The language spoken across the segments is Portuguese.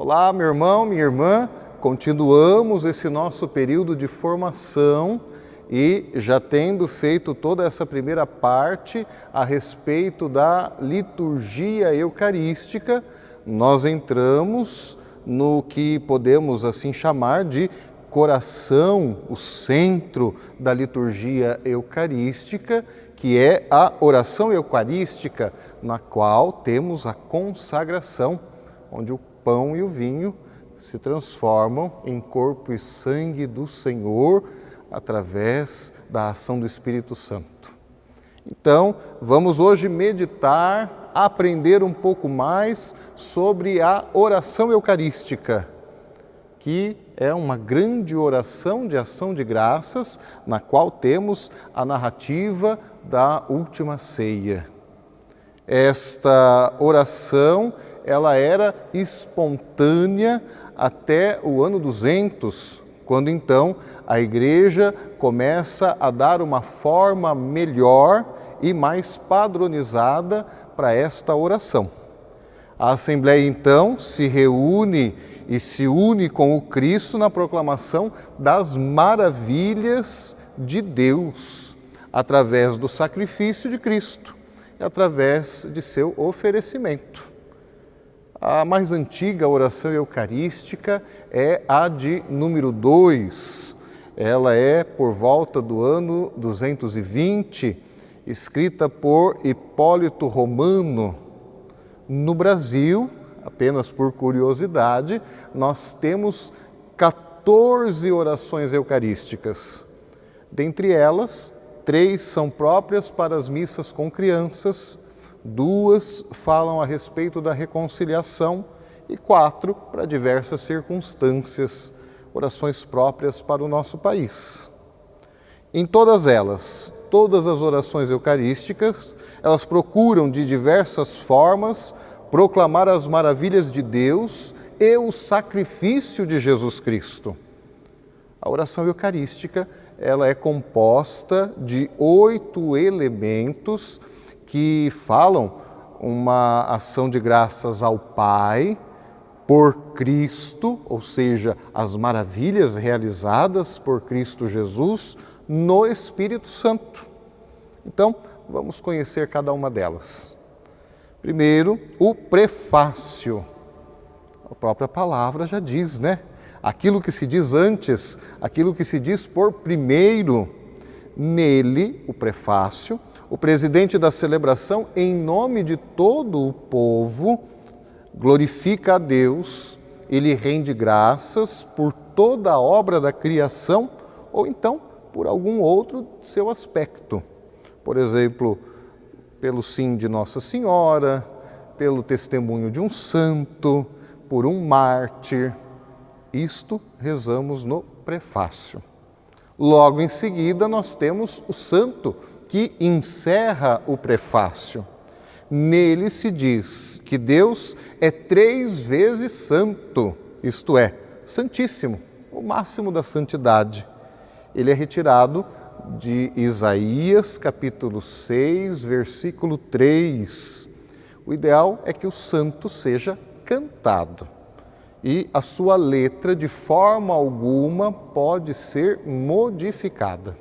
Olá, meu irmão, minha irmã, continuamos esse nosso período de formação e já tendo feito toda essa primeira parte a respeito da liturgia eucarística, nós entramos no que podemos assim chamar de coração, o centro da liturgia eucarística, que é a oração eucarística, na qual temos a consagração, onde o pão e o vinho se transformam em corpo e sangue do Senhor através da ação do Espírito Santo. Então, vamos hoje meditar, aprender um pouco mais sobre a oração eucarística, que é uma grande oração de ação de graças, na qual temos a narrativa da última ceia. Esta oração, ela era espontânea até o ano 200, quando então a Igreja começa a dar uma forma melhor e mais padronizada para esta oração. A Assembleia então se reúne e se une com o Cristo na proclamação das maravilhas de Deus, através do sacrifício de Cristo e através de seu oferecimento. A mais antiga oração eucarística é a de número 2. Ela é por volta do ano 220, escrita por Hipólito Romano. No Brasil, apenas por curiosidade, nós temos 14 orações eucarísticas. Dentre elas, 3 são próprias para as missas com crianças, 2 falam a respeito da reconciliação e 4 para diversas circunstâncias, orações próprias para o nosso país. Em todas elas, todas as orações eucarísticas, elas procuram de diversas formas proclamar as maravilhas de Deus e o sacrifício de Jesus Cristo. A oração eucarística, ela é composta de 8 elementos que falam uma ação de graças ao Pai por Cristo, ou seja, as maravilhas realizadas por Cristo Jesus no Espírito Santo. Então, vamos conhecer cada uma delas. Primeiro, o prefácio. A própria palavra já diz, né? Aquilo que se diz antes, aquilo que se diz por primeiro. Nele, o prefácio, o presidente da celebração, em nome de todo o povo, glorifica a Deus, ele rende graças por toda a obra da criação ou então por algum outro seu aspecto. Por exemplo, pelo sim de Nossa Senhora, pelo testemunho de um santo, por um mártir. Isto rezamos no prefácio. Logo em seguida, nós temos o santo, que encerra o prefácio. Nele se diz que Deus é 3 vezes santo, isto é, santíssimo, o máximo da santidade. Ele é retirado de Isaías, capítulo 6, versículo 3. O ideal é que o santo seja cantado. E a sua letra, de forma alguma, pode ser modificada.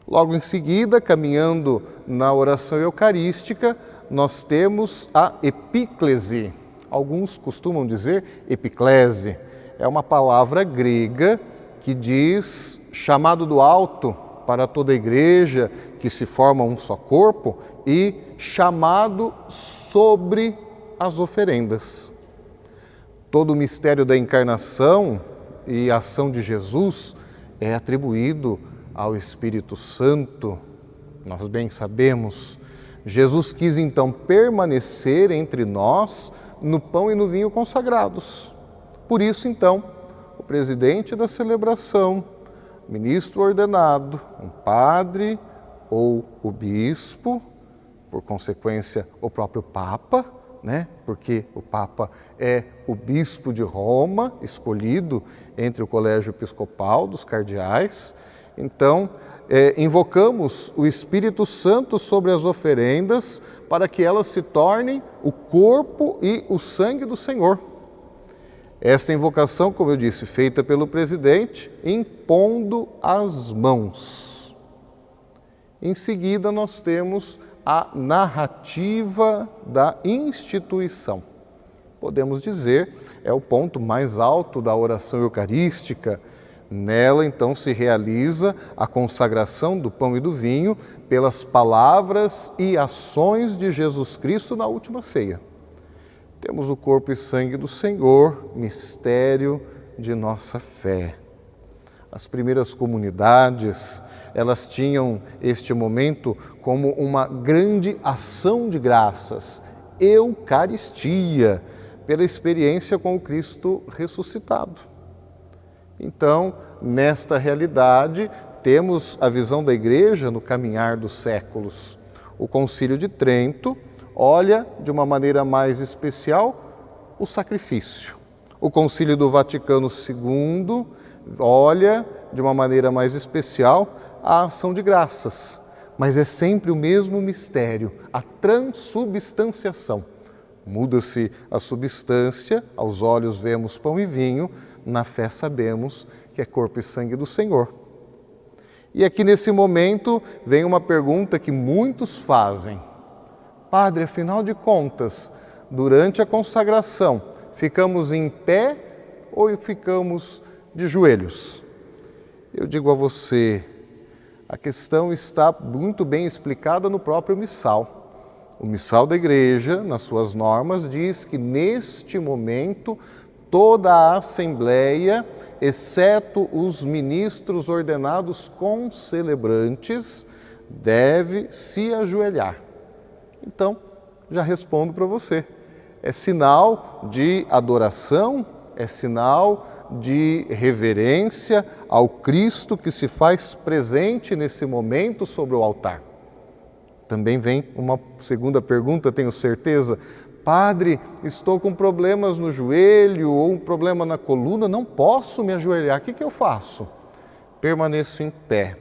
Logo em seguida, caminhando na oração eucarística, nós temos a epíclese. Alguns costumam dizer epiclese. É uma palavra grega que diz chamado do alto para toda a igreja, que se forma um só corpo, e chamado sobre as oferendas. Todo o mistério da encarnação e a ação de Jesus é atribuído ao Espírito Santo. Nós bem sabemos, Jesus quis então permanecer entre nós no pão e no vinho consagrados. Por isso então, o presidente da celebração, ministro ordenado, um padre ou o bispo, por consequência o próprio Papa, porque o Papa é o bispo de Roma, escolhido entre o colégio episcopal dos cardeais. Então, invocamos o Espírito Santo sobre as oferendas para que elas se tornem o corpo e o sangue do Senhor. Esta invocação, como eu disse, feita pelo presidente, impondo as mãos. Em seguida, nós temos a narrativa da instituição. Podemos dizer, é o ponto mais alto da oração eucarística. Nela, então, se realiza a consagração do pão e do vinho pelas palavras e ações de Jesus Cristo na última ceia. Temos o corpo e sangue do Senhor, mistério de nossa fé. As primeiras comunidades, elas tinham este momento como uma grande ação de graças, Eucaristia, pela experiência com o Cristo ressuscitado. Então, nesta realidade, temos a visão da Igreja no caminhar dos séculos. O Concílio de Trento olha de uma maneira mais especial o sacrifício. O Concílio do Vaticano II olha de uma maneira mais especial a ação de graças, mas é sempre o mesmo mistério, a transubstanciação. Muda-se a substância, aos olhos vemos pão e vinho, na fé sabemos que é corpo e sangue do Senhor. E aqui nesse momento vem uma pergunta que muitos fazem. Padre, afinal de contas, durante a consagração, ficamos em pé ou ficamos de joelhos? Eu digo a você, a questão está muito bem explicada no próprio missal. O missal da Igreja, nas suas normas, diz que neste momento toda a Assembleia, exceto os ministros ordenados concelebrantes, deve se ajoelhar. Então, já respondo para você. É sinal de adoração, é sinal de reverência ao Cristo que se faz presente nesse momento sobre o altar. Também vem uma segunda pergunta, tenho certeza. Padre, estou com problemas no joelho ou um problema na coluna, não posso me ajoelhar. O que eu faço? Permaneço em pé.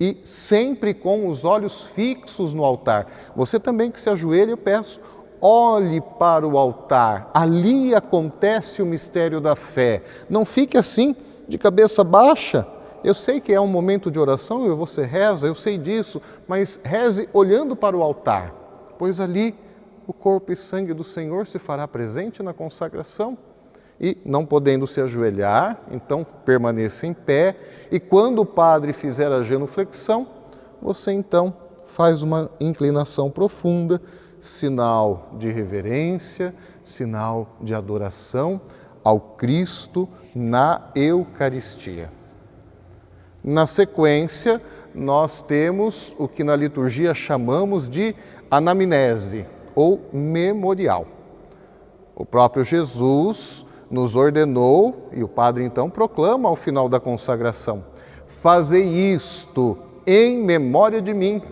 E sempre com os olhos fixos no altar. Você também que se ajoelha, eu peço, olhe para o altar. Ali acontece o mistério da fé. Não fique assim, de cabeça baixa. Eu sei que é um momento de oração e você reza, eu sei disso, mas reze olhando para o altar, pois ali o corpo e sangue do Senhor se fará presente na consagração. E não podendo se ajoelhar, então permaneça em pé, e quando o padre fizer a genuflexão, você então faz uma inclinação profunda, sinal de reverência, sinal de adoração ao Cristo na Eucaristia. Na sequência, nós temos o que na liturgia chamamos de anamnese ou memorial. O próprio Jesus nos ordenou, e o padre então proclama ao final da consagração: fazei isto em memória de mim.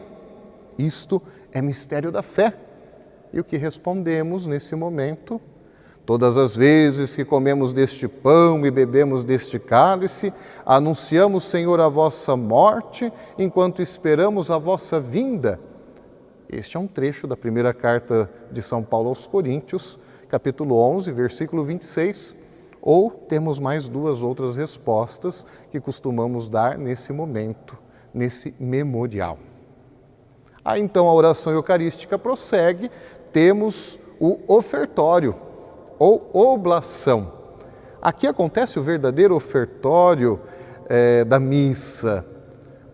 Isto é mistério da fé. E o que respondemos nesse momento? Todas as vezes que comemos deste pão e bebemos deste cálice, anunciamos, Senhor, a vossa morte, enquanto esperamos a vossa vinda. Este é um trecho da primeira carta de São Paulo aos Coríntios, capítulo 11, versículo 26, ou temos mais duas outras respostas que costumamos dar nesse momento, nesse memorial. Aí então a oração eucarística prossegue, temos o ofertório, ou oblação. Aqui acontece o verdadeiro ofertório da missa.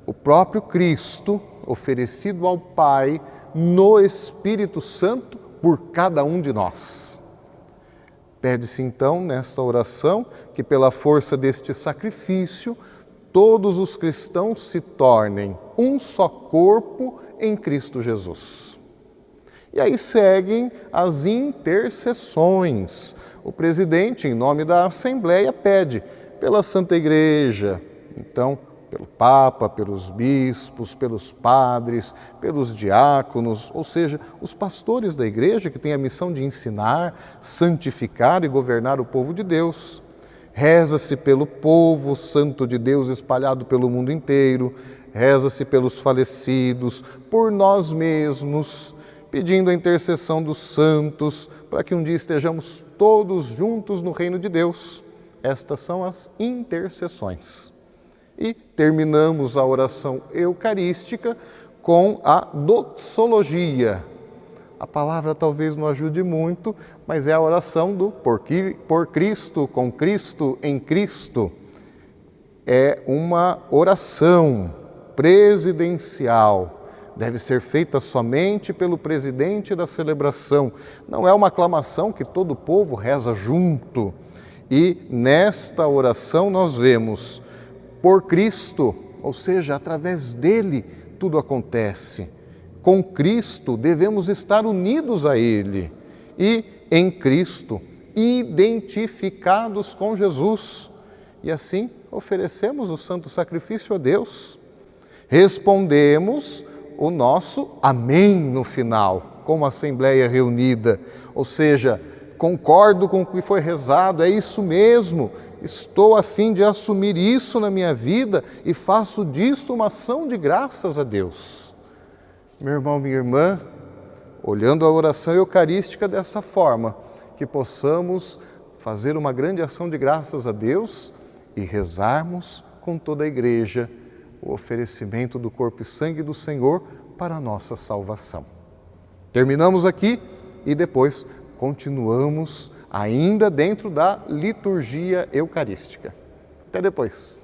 O próprio Cristo, oferecido ao Pai no Espírito Santo por cada um de nós. Pede-se então, nesta oração, que pela força deste sacrifício, todos os cristãos se tornem um só corpo em Cristo Jesus. E aí seguem as intercessões. O presidente, em nome da Assembleia, pede pela Santa Igreja, então, pelo Papa, pelos bispos, pelos padres, pelos diáconos, ou seja, os pastores da Igreja que têm a missão de ensinar, santificar e governar o povo de Deus. Reza-se pelo povo santo de Deus espalhado pelo mundo inteiro, reza-se pelos falecidos, por nós mesmos, pedindo a intercessão dos santos, para que um dia estejamos todos juntos no reino de Deus. Estas são as intercessões. E terminamos a oração eucarística com a doxologia. A palavra talvez não ajude muito, mas é a oração do por Cristo, com Cristo, em Cristo. É uma oração presidencial. Deve ser feita somente pelo presidente da celebração. Não é uma aclamação que todo o povo reza junto. E nesta oração nós vemos por Cristo, ou seja, através dele tudo acontece. Com Cristo devemos estar unidos a Ele e em Cristo, identificados com Jesus. E assim oferecemos o santo sacrifício a Deus. Respondemos o nosso amém no final, como assembleia reunida, ou seja, concordo com o que foi rezado, é isso mesmo, estou a fim de assumir isso na minha vida e faço disso uma ação de graças a Deus. Meu irmão, minha irmã, olhando a oração eucarística dessa forma, que possamos fazer uma grande ação de graças a Deus e rezarmos com toda a igreja o oferecimento do corpo e sangue do Senhor para a nossa salvação. Terminamos aqui e depois continuamos ainda dentro da liturgia eucarística. Até depois.